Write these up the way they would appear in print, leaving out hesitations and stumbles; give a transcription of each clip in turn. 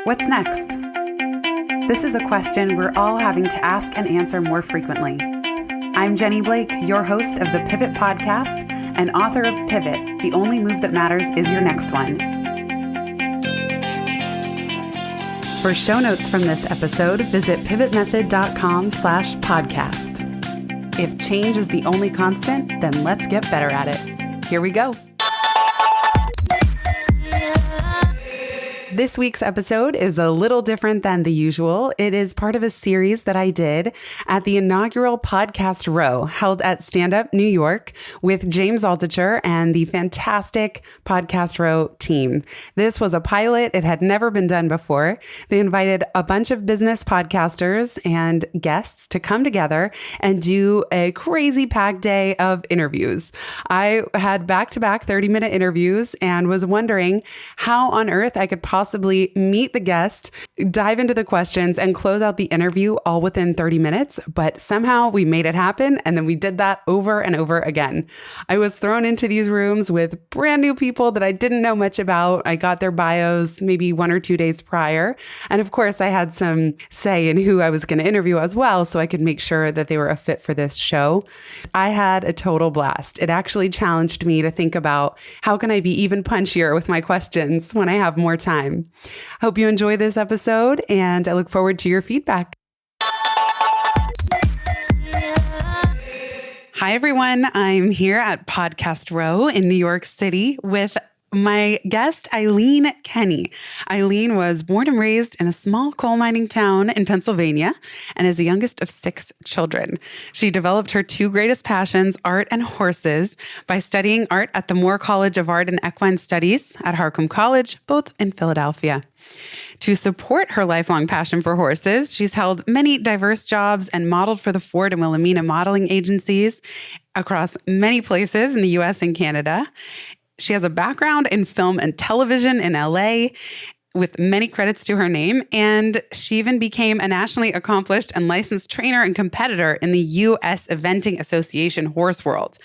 What's next? This is a question we're all having to ask and answer more frequently. I'm Jenny Blake, your host of the Pivot Podcast and author of Pivot, The Only Move That Matters Is Your Next One. For show notes from this episode, visit pivotmethod.com/podcast. If change is the only constant, then let's get better at it. Here we go. This week's episode is a little different than the usual. It is part of a series that I did at the inaugural Podcast Row held at Stand Up New York with James Altucher and the fantastic Podcast Row team. This was a pilot. It had never been done before. They invited a bunch of business podcasters and guests to come together and do a crazy packed day of interviews. I had back-to-back 30-minute interviews and was wondering how on earth I could possibly meet the guest, dive into the questions, and close out the interview all within 30 minutes. But somehow we made it happen. And then we did that over and over again. I was thrown into these rooms with brand new people that I didn't know much about. I got their bios maybe 1 or 2 days prior. And of course, I had some say in who I was going to interview as well, so I could make sure that they were a fit for this show. I had a total blast. It actually challenged me to think about how can I be even punchier with my questions when I have more time. Hope you enjoy this episode, and I look forward to your feedback. Hi, everyone. I'm here at Podcast Row in New York City with my guest, Eileen Kenney. Eileen was born and raised in a small coal mining town in Pennsylvania and is the youngest of 6 children. She developed her 2 greatest passions, art and horses, by studying art at the Moore College of Art and Equine Studies at Harcum College, both in Philadelphia. To support her lifelong passion for horses, she's held many diverse jobs and modeled for the Ford and Wilhelmina modeling agencies across many places in the U.S. and Canada. She has a background in film and television in LA with many credits to her name, and she even became a nationally accomplished and licensed trainer and competitor in the U.S. Eventing Association horse world.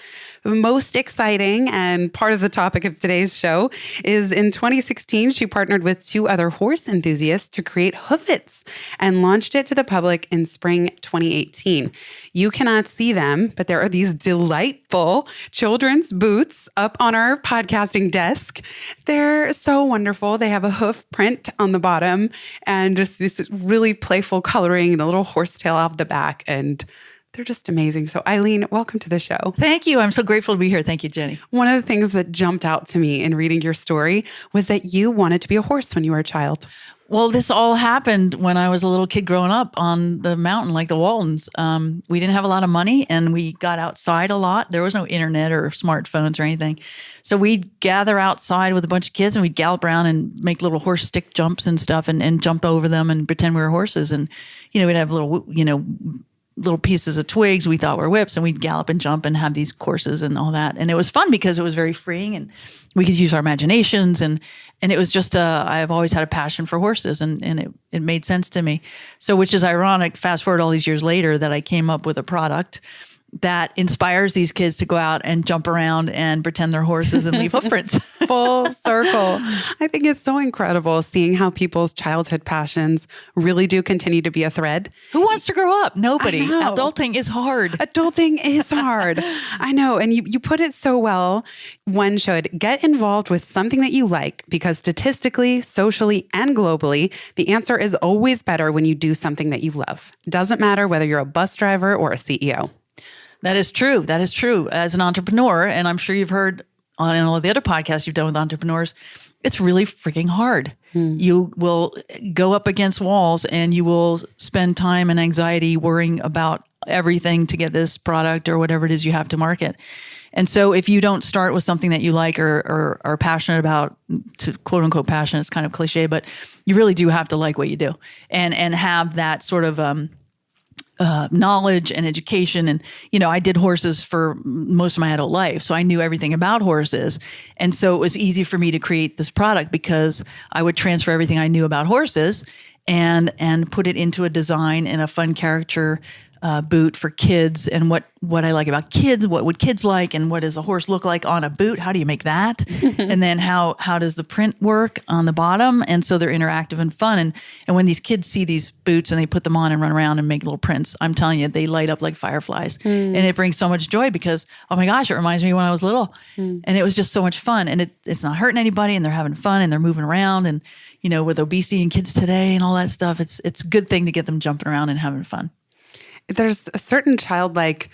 Most exciting and part of the topic of today's show is in 2016, she partnered with 2 other horse enthusiasts to create Hoofits and launched it to the public in spring 2018. You cannot see them, but there are these delightful children's boots up on our podcasting desk. They're so wonderful. They have a hoof print on the bottom and just this really playful coloring and a little horsetail off the back, and they're just amazing. So Eileen, welcome to the show. Thank you. I'm so grateful to be here. Thank you, Jenny. One of the things that jumped out to me in reading your story was that you wanted to be a horse when you were a child. Well, this all happened when I was a little kid growing up on the mountain, like the Waltons. We didn't have a lot of money and we got outside a lot. There was no internet or smartphones or anything. So we'd gather outside with a bunch of kids and we'd gallop around and make little horse stick jumps and stuff and jump over them and pretend we were horses. And, we'd have little pieces of twigs we thought were whips, and we'd gallop and jump and have these courses and all that. And it was fun because it was very freeing and we could use our imaginations. And it was just, I've always had a passion for horses and it made sense to me. So, which is ironic, fast forward all these years later, that I came up with a product that inspires these kids to go out and jump around and pretend they're horses and leave hoof prints. Full circle. I think it's so incredible seeing how people's childhood passions really do continue to be a thread. Who wants to grow up? Nobody. Adulting is hard. Adulting is hard. I know. And you put it so well. One should get involved with something that you like, because statistically, socially, and globally, the answer is always better when you do something that you love. Doesn't matter whether you're a bus driver or a CEO. That is true. That is true. As an entrepreneur, and I'm sure you've heard on all the other podcasts you've done with entrepreneurs, it's really freaking hard. You will go up against walls and you will spend time and anxiety worrying about everything to get this product or whatever it is you have to market. And so if you don't start with something that you like or are passionate about, to quote unquote passion, it's kind of cliche, but you really do have to like what you do and have that sort of knowledge and education. And, I did horses for most of my adult life. So I knew everything about horses. And so it was easy for me to create this product because I would transfer everything I knew about horses and put it into a design and a fun caricature boot for kids and what I like about kids, what would kids like, and what does a horse look like on a boot? How do you make that? And then how does the print work on the bottom? And so they're interactive and fun. And when these kids see these boots and they put them on and run around and make little prints, I'm telling you, they light up like fireflies. And it brings so much joy because, oh my gosh, it reminds me of when I was little. And it was just so much fun. And it's not hurting anybody, and they're having fun, and they're moving around. And, with obesity in kids today and all that stuff, it's a good thing to get them jumping around and having fun. There's a certain childlike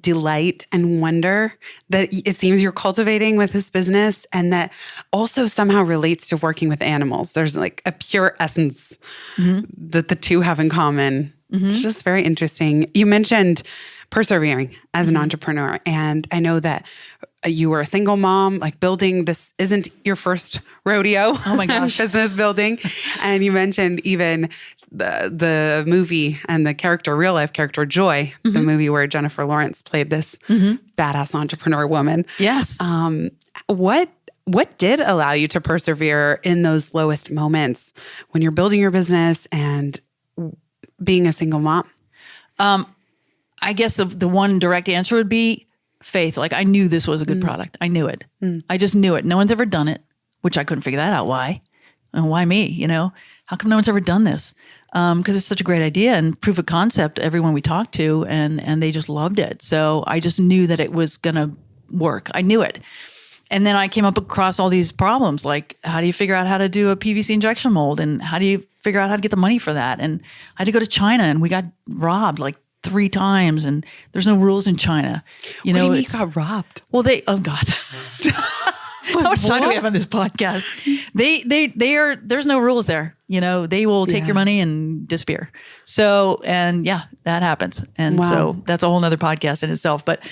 delight and wonder that it seems you're cultivating with this business, and that also somehow relates to working with animals. There's like a pure essence that the two have in common. It's just very interesting. You mentioned persevering as an entrepreneur, and I know that you were a single mom, like building this isn't your first rodeo. Oh my gosh. Business building. And you mentioned even the movie and the character, real life character, Joy, the movie where Jennifer Lawrence played this badass entrepreneur woman. Yes. What did allow you to persevere in those lowest moments when you're building your business and being a single mom? I guess the one direct answer would be faith. Like, I knew this was a good product. I knew it. I just knew it. No one's ever done it, which I couldn't figure that out. Why? And why me? How come no one's ever done this? Because it's such a great idea and proof of concept. Everyone we talked to, and they just loved it. So I just knew that it was going to work. I knew it. And then I came up across all these problems, like how do you figure out how to do a PVC injection mold, and how do you figure out how to get the money for that? And I had to go to China, and we got robbed like 3 times, and there's no rules in China. What do you mean you got robbed? Well, oh God. How much time do we have on this podcast? There's no rules there. They will take your money and disappear. So, and yeah, that happens. And so that's a whole nother podcast in itself. But,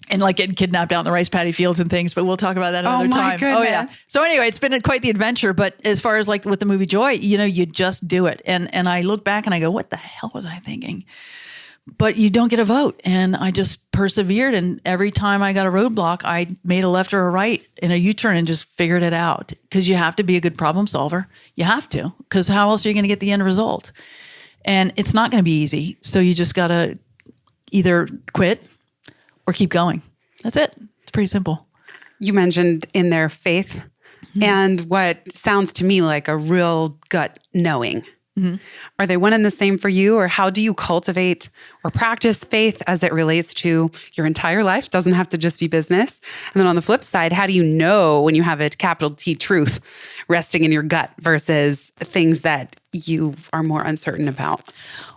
and like getting kidnapped out in the rice paddy fields and things, but we'll talk about that another time. Goodness. Oh yeah. So anyway, it's been quite the adventure, but as far as like with the movie Joy, you just do it. And I look back and I go, what the hell was I thinking? But you don't get a vote. And I just persevered. And every time I got a roadblock, I made a left or a right in a U-turn and just figured it out. Because you have to be a good problem solver. You have to, because how else are you going to get the end result? And it's not going to be easy. So you just got to either quit or keep going. That's it. It's pretty simple. You mentioned in their faith and what sounds to me like a real gut knowing. Are they one and the same for you, or how do you cultivate or practice faith as it relates to your entire life? Doesn't have to just be business. And then on the flip side, how do you know when you have a capital T truth resting in your gut versus things that you are more uncertain about?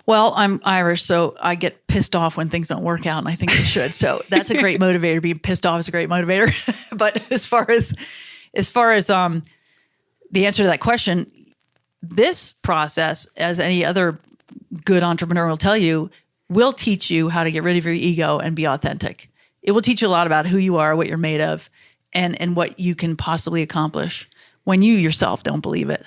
Well, I'm Irish, so I get pissed off when things don't work out, and I think they should. So that's a great motivator. Being pissed off is a great motivator. But as far as the answer to that question, this process, as any other good entrepreneur will tell you, will teach you how to get rid of your ego and be authentic. It will teach you a lot about who you are, what you're made of, and what you can possibly accomplish when you yourself don't believe it.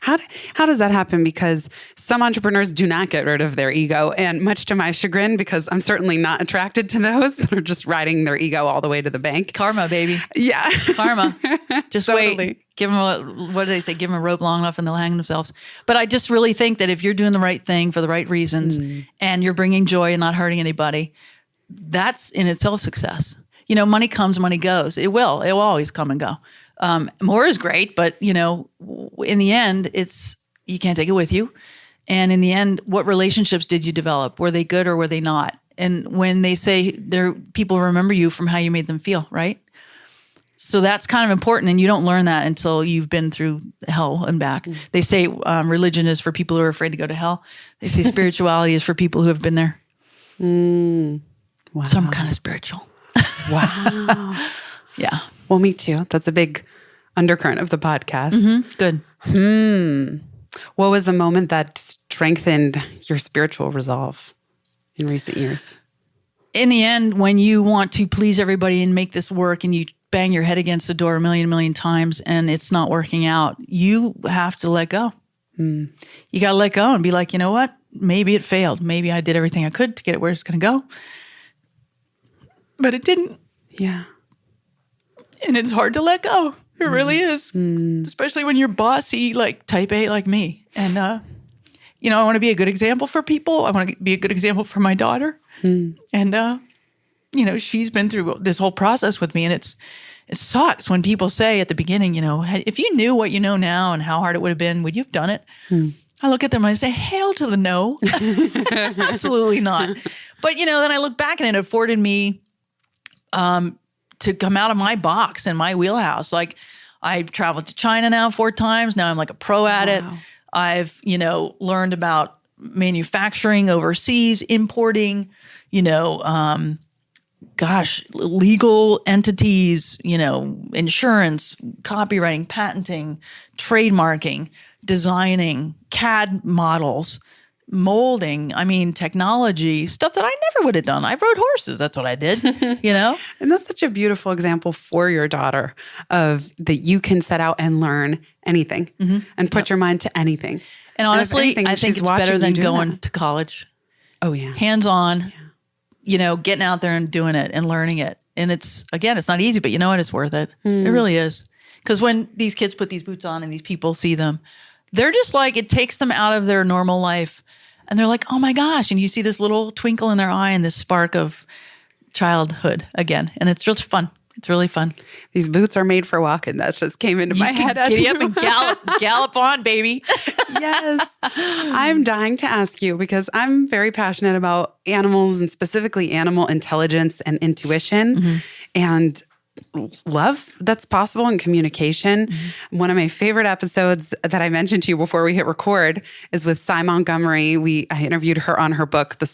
How does that happen? Because some entrepreneurs do not get rid of their ego, and much to my chagrin, because I'm certainly not attracted to those that are just riding their ego all the way to the bank. Karma, baby. Yeah. Karma. Just Totally. wait. Give them what do they say? Give them a rope long enough and they'll hang themselves. But I just really think that if you're doing the right thing for the right reasons and you're bringing joy and not hurting anybody, that's in itself success. Money comes, money goes. It will always come and go. More is great, but in the end, you can't take it with you. And in the end, what relationships did you develop? Were they good or were they not? And when they say people remember you from how you made them feel, right? So that's kind of important. And you don't learn that until you've been through hell and back. They say religion is for people who are afraid to go to hell. They say spirituality is for people who have been there. Wow. So I'm kind of spiritual. Wow. Yeah. Well, me too. That's a big undercurrent of the podcast. Good. What was the moment that strengthened your spiritual resolve in recent years? In the end, when you want to please everybody and make this work and you bang your head against the door a million times and it's not working out, you have to let go. You got to let go and be like, you know what? Maybe it failed. Maybe I did everything I could to get it where it's going to go. But it didn't. Yeah. And it's hard to let go. It really is. Especially when you're bossy, like type A like me. And I want to be a good example for people. I want to be a good example for my daughter. And, she's been through this whole process with me, and it sucks when people say at the beginning, if you knew what you know now and how hard it would have been, would you have done it? I look at them and I say, hail to the no. Absolutely not. But, then I look back and it afforded me to come out of my box and my wheelhouse. Like, I've traveled to China now 4 times. Now I'm like a pro at it. I've, learned about manufacturing overseas, importing, legal entities, insurance, copywriting, patenting, trademarking, designing, CAD models, molding, technology, stuff that I never would have done. I rode horses. That's what I did, And that's such a beautiful example for your daughter of that you can set out and learn anything and put your mind to anything. And honestly, I think it's better than going to college. Oh, yeah. Hands-on, getting out there and doing it and learning it. And it's not easy, but you know what? It's worth it. It really is. Because when these kids put these boots on and these people see them, they're just like, it takes them out of their normal life. And they're like, oh my gosh. And you see this little twinkle in their eye and this spark of childhood again. And it's just fun. It's really fun. These boots are made for walking. That just came into my head. Giddy up and gallop on, baby. Yes. I'm dying to ask you because I'm very passionate about animals and specifically animal intelligence and intuition and love that's possible in communication. One of my favorite episodes that I mentioned to you before we hit record is with Cy Montgomery. I interviewed her on her book, The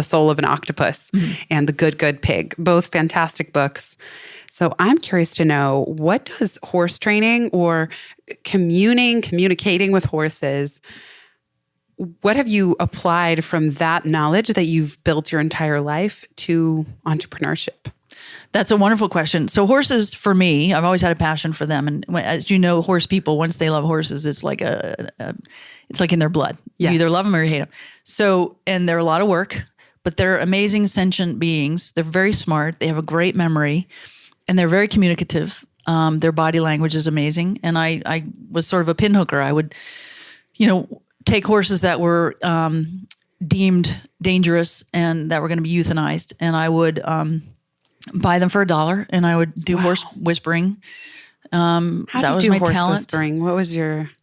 Soul of an Octopus and The Good Pig, both fantastic books. So I'm curious to know, what does horse training or communicating with horses, what have you applied from that knowledge that you've built your entire life to entrepreneurship? That's a wonderful question. So horses, for me, I've always had a passion for them. And as you know, horse people, once they love horses, it's like it's like in their blood. Yes. You either love them or you hate them. So, and they're a lot of work, but they're amazing sentient beings. They're very smart. They have a great memory. And they're very communicative. Their body language is amazing. And I was sort of a pinhooker. I would, take horses that were deemed dangerous and that were going to be euthanized. And I would buy them for $1 and I would do horse whispering. How do you do horse whispering? What was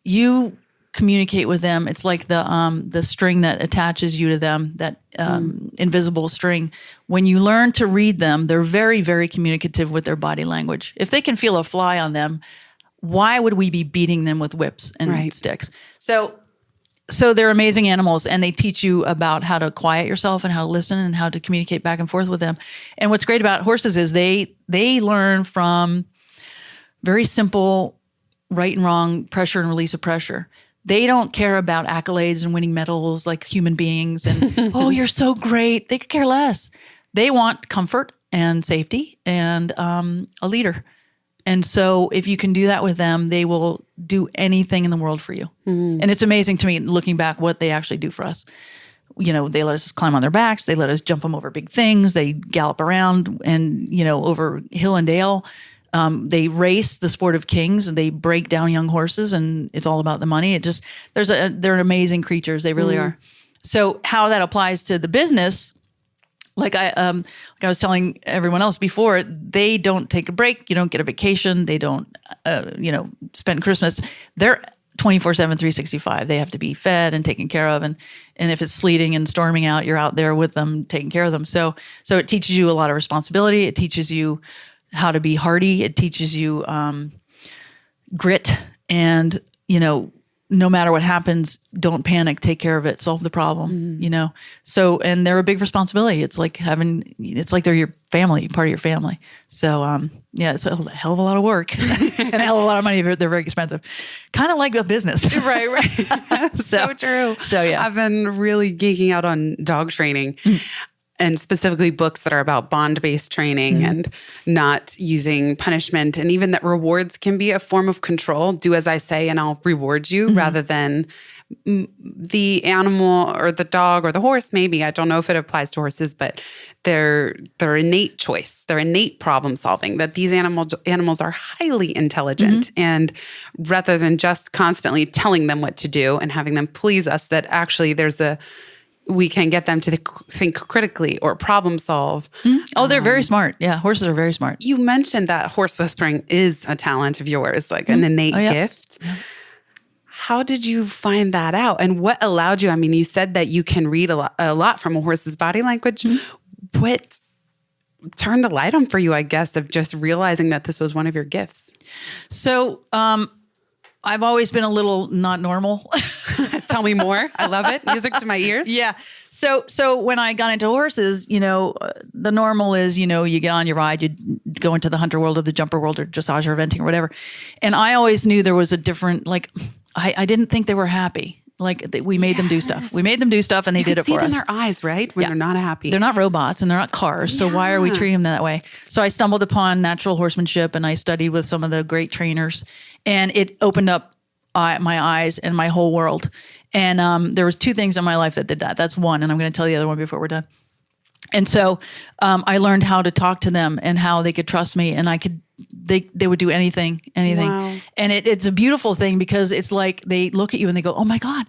You communicate with them. It's like the string that attaches you to them, that invisible string. When you learn to read them, they're very, very communicative with their body language. If they can feel a fly on them, why would we be beating them with whips and sticks? So they're amazing animals, and they teach you about how to quiet yourself and how to listen and how to communicate back and forth with them. And what's great about horses is they learn from very simple right and wrong, pressure and release of pressure. They don't care about accolades and winning medals like human beings and, oh, you're so great. They could care less. They want comfort and safety and a leader. And so if you can do that with them, they will do anything in the world for you. And it's amazing to me, looking back, what they actually do for us. They let us climb on their backs. They let us jump them over big things. They gallop around and, over hill and dale. They race the sport of kings and they break down young horses, and it's all about the money. They're amazing creatures. They really are. So how that applies to the business, like I was telling everyone else before, they don't take a break. You don't get a vacation. They don't, spend Christmas. They're 24/7, 365. They have to be fed and taken care of. And if it's sleeting and storming out, you're out there with them, taking care of them. So it teaches you a lot of responsibility. It teaches you how to be hardy. It teaches you grit and, no matter what happens, don't panic, take care of it, solve the problem, So, and they're a big responsibility. It's like they're your family, part of your family. So, it's a hell of a lot of work and a hell of a lot of money. They're very expensive. Kind of like a business. Right. So true. So, yeah. I've been really geeking out on dog training. and specifically books that are about bond-based training and not using punishment, and even that rewards can be a form of control. Do as I say and I'll reward you, rather than the animal or the dog or the horse. Maybe, I don't know if it applies to horses, but their innate choice, their innate problem solving, that these animals are highly intelligent. And rather than just constantly telling them what to do and having them please us, that actually we can get them to think critically or problem solve. Oh, they're very smart. Yeah, horses are very smart. You mentioned that horse whispering is a talent of yours, like an innate gift. Yeah. How did you find that out? And what allowed you? I mean, you said that you can read a lot from a horse's body language. What turned the light on for you, I guess, of just realizing that this was one of your gifts? So, I've always been a little not normal. Tell me more. I love it. Music to my ears. Yeah. So when I got into horses, the normal is, you get on your ride, you go into the hunter world or the jumper world or dressage or eventing or whatever. And I always knew there was a different, I didn't think they were happy. We made them do stuff. We made them do stuff and they did it for us. You can see it in their eyes, right? When they're not happy. They're not robots and they're not cars. So why are we treating them that way? So I stumbled upon natural horsemanship and I studied with some of the great trainers, and it opened up my eyes and my whole world. And there was two things in my life that did that. That's one. And I'm going to tell the other one before we're done. And so I learned how to talk to them and how they could trust me, and they would do anything. Wow. And it's a beautiful thing because it's like they look at you and they go, oh my God,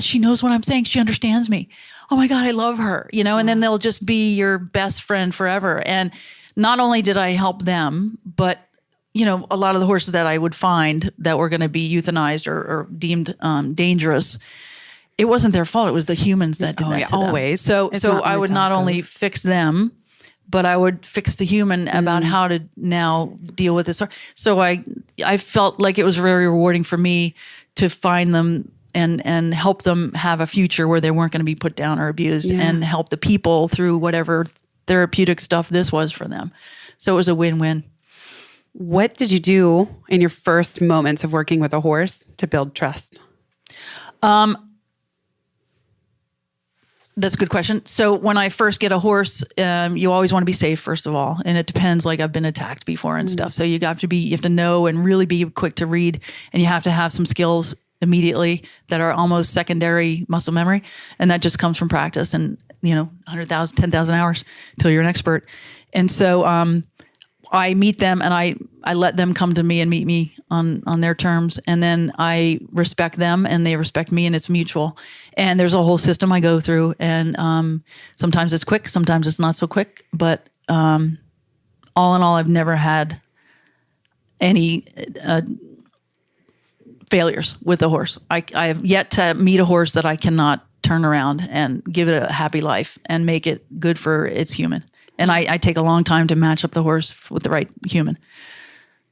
she knows what I'm saying. She understands me. Oh my God, I love her, and then they'll just be your best friend forever. And not only did I help them, but a lot of the horses that I would find that were going to be euthanized or deemed dangerous, it wasn't their fault. It was the humans that did that to always. them. So I would not only fix them, but I would fix the human about how to now deal with this. So I felt like it was very rewarding for me to find them and help them have a future where they weren't going to be put down or abused, and help the people through whatever therapeutic stuff this was for them. So it was a win-win. What did you do in your first moments of working with a horse to build trust? That's a good question. So when I first get a horse, you always want to be safe, first of all. And it depends, I've been attacked before and stuff. So you have to know and really be quick to read. And you have to have some skills immediately that are almost secondary muscle memory. And that just comes from practice and, 100,000, 10,000 hours till you're an expert. And so, I meet them and I let them come to me and meet me on their terms. And then I respect them and they respect me, and it's mutual. And there's a whole system I go through, and sometimes it's quick, sometimes it's not so quick. But all in all, I've never had any failures with a horse. I have yet to meet a horse that I cannot turn around and give it a happy life and make it good for its human. And I take a long time to match up the horse with the right human.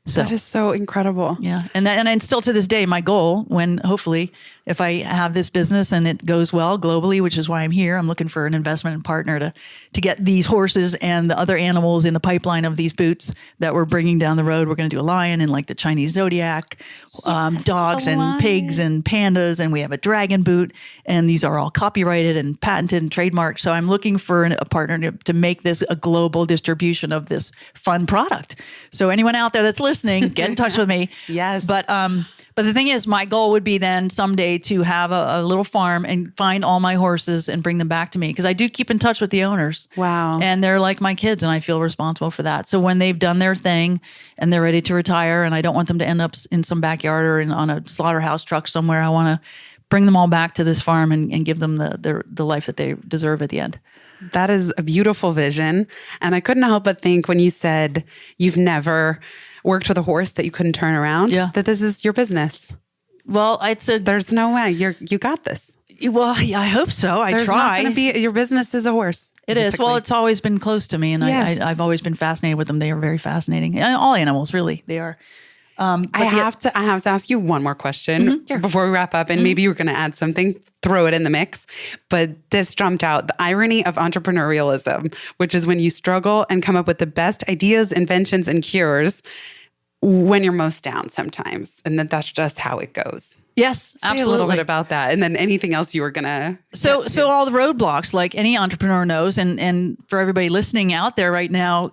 So that is so incredible. Yeah. And still to this day, my goal, when hopefully if I have this business and it goes well globally, which is why I'm here, I'm looking for an investment partner to get these horses and the other animals in the pipeline of these boots that we're bringing down the road. We're going to do a lion and the Chinese zodiac, dogs and pigs and pandas. And we have a dragon boot, and these are all copyrighted and patented and trademarked. So I'm looking for a partner to make this a global distribution of this fun product. So anyone out there that's listening, get in touch with me. Yes. But the thing is, my goal would be then someday to have a little farm and find all my horses and bring them back to me, because I do keep in touch with the owners. Wow. And they're like my kids, and I feel responsible for that. So when they've done their thing and they're ready to retire, and I don't want them to end up in some backyard or on a slaughterhouse truck somewhere, I want to bring them all back to this farm and give them the life that they deserve at the end. That is a beautiful vision. And I couldn't help but think when you said you've never worked with a horse that you couldn't turn around, that this is your business. Well, there's no way you got this. Well, I hope so. I There's try. Not going to be, your business is a horse. It is. Well, it's always been close to me, and yes. I've always been fascinated with them. They are very fascinating. And all animals, really, they are. I have to ask you one more question before we wrap up, and maybe you're going to add something, throw it in the mix. But this jumped out, the irony of entrepreneurialism, which is when you struggle and come up with the best ideas, inventions, and cures when you're most down sometimes. And that's just how it goes. Yes, Say absolutely. a little bit about that. And then anything else you were going to. So all the roadblocks, like any entrepreneur knows, and for everybody listening out there right now,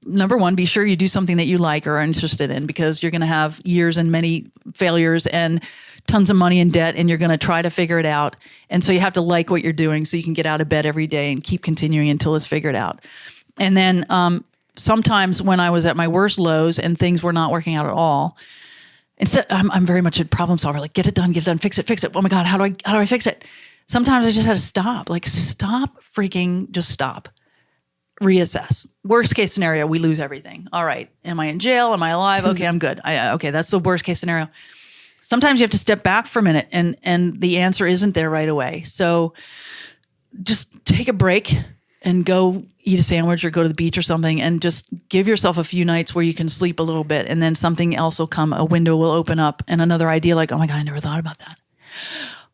number one, be sure you do something that you like or are interested in, because you're going to have years and many failures and tons of money in debt, and you're going to try to figure it out. And so you have to like what you're doing so you can get out of bed every day and keep continuing until it's figured out. And then sometimes when I was at my worst lows and things were not working out at all, instead, I'm very much a problem solver. Like, get it done, fix it. Oh my God, how do I fix it? Sometimes I just had to stop. Like, just stop. Reassess. Worst case scenario, we lose everything. All right, am I in jail? Am I alive? Okay, I'm good. Okay, that's the worst case scenario. Sometimes you have to step back for a minute, and the answer isn't there right away. So just take a break and go eat a sandwich or go to the beach or something, and just give yourself a few nights where you can sleep a little bit, and then something else will come. A window will open up, and another idea like, oh my God, I never thought about that.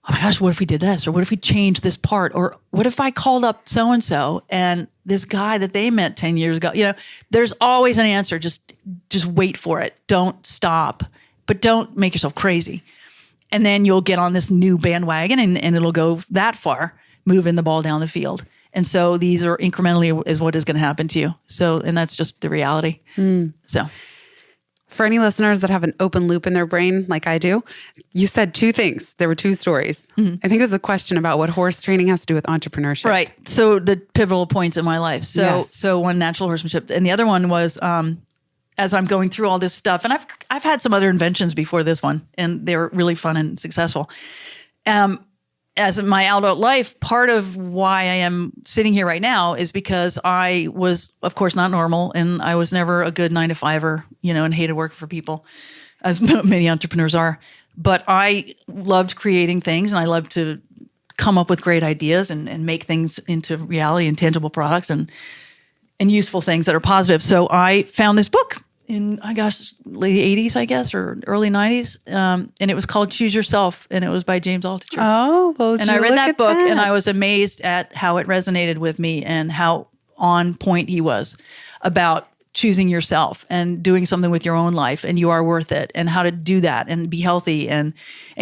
Oh my gosh, what if we did this? Or what if we changed this part? Or what if I called up so-and-so and this guy that they met 10 years ago? There's always an answer. Just wait for it. Don't stop, but don't make yourself crazy. And then you'll get on this new bandwagon, and it'll go that far, moving the ball down the field. And so these are incrementally is what is going to happen to you. So, and that's just the reality. So for any listeners that have an open loop in their brain, like I do, you said two things. There were two stories. I think it was a question about what horse training has to do with entrepreneurship. Right. So the pivotal points in my life. So, Yes. so one, natural horsemanship. And the other one was, as I'm going through all this stuff, and I've had some other inventions before this one, and they were really fun and successful. As in my adult life, part of why I am sitting here right now is because I was, of course, not normal, and I was never a good 9-to-5er, and hated working for people, as many entrepreneurs are. But I loved creating things, and I loved to come up with great ideas and make things into reality and tangible products and useful things that are positive. So I found this book in, late 80s, I guess, or early 90s. And it was called Choose Yourself, and it was by James Altucher. Oh, well, and I read that book, and I was amazed at how it resonated with me and how on point he was about choosing yourself and doing something with your own life, and you are worth it, and how to do that and be healthy and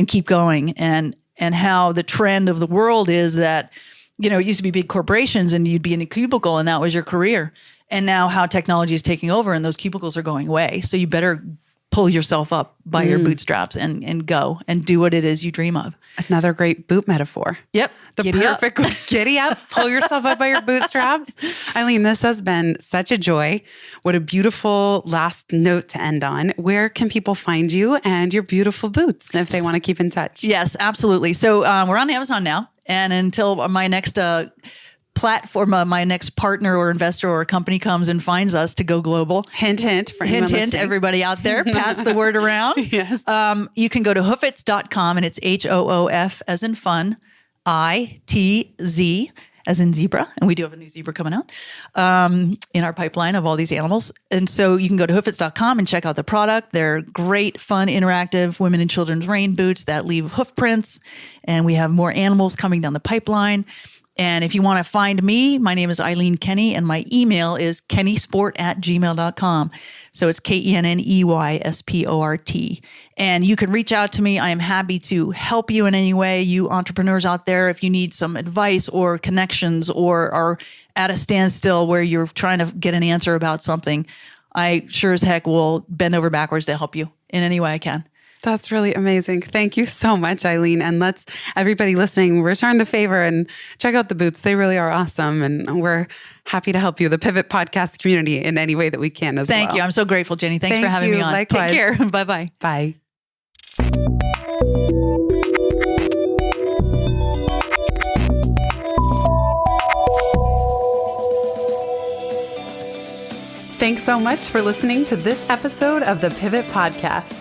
keep going, and how the trend of the world is that, it used to be big corporations and you'd be in a cubicle and that was your career. And now how technology is taking over and those cubicles are going away. So you better pull yourself up by your bootstraps and go and do what it is you dream of. Another great boot metaphor. Yep. The perfect giddy up, pull yourself up by your bootstraps. Eileen, this has been such a joy. What a beautiful last note to end on. Where can people find you and your beautiful boots if they want to keep in touch? Yes, absolutely. So we're on Amazon now. And until my next platform, my next partner or investor or company comes and finds us to go global. Hint, hint. For hint, everybody out there, pass the word around. Yes. You can go to hoofits.com, and it's HOOF as in fun, ITZ as in zebra. And we do have a new zebra coming out in our pipeline of all these animals. And so you can go to hoofits.com and check out the product. They're great, fun, interactive women and children's rain boots that leave hoof prints. And we have more animals coming down the pipeline. And if you want to find me, my name is Eileen Kenney, and my email is kennysport@gmail.com. So it's KENNEYSPORT. And you can reach out to me. I am happy to help you in any way. You entrepreneurs out there, if you need some advice or connections or are at a standstill where you're trying to get an answer about something, I sure as heck will bend over backwards to help you in any way I can. That's really amazing. Thank you so much, Eileen. And let's, everybody listening, return the favor and check out the boots. They really are awesome. And we're happy to help you, the Pivot Podcast community, in any way that we can as well. Thank you. I'm so grateful, Jenny. Thanks for having me on. Likewise. Take care. Bye-bye. Bye. Thanks so much for listening to this episode of the Pivot Podcast.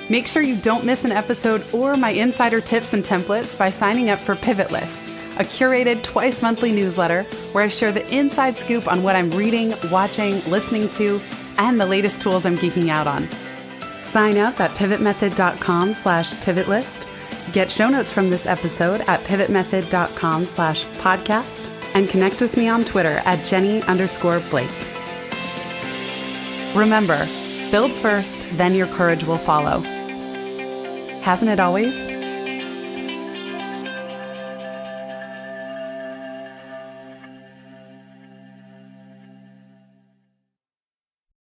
Make sure you don't miss an episode or my insider tips and templates by signing up for Pivot List, a curated twice monthly newsletter where I share the inside scoop on what I'm reading, watching, listening to, and the latest tools I'm geeking out on. Sign up at pivotmethod.com/pivotlist. Get show notes from this episode at pivotmethod.com/podcast and connect with me on Twitter at Jenny_Blake. Remember, build first, then your courage will follow. Hasn't it always?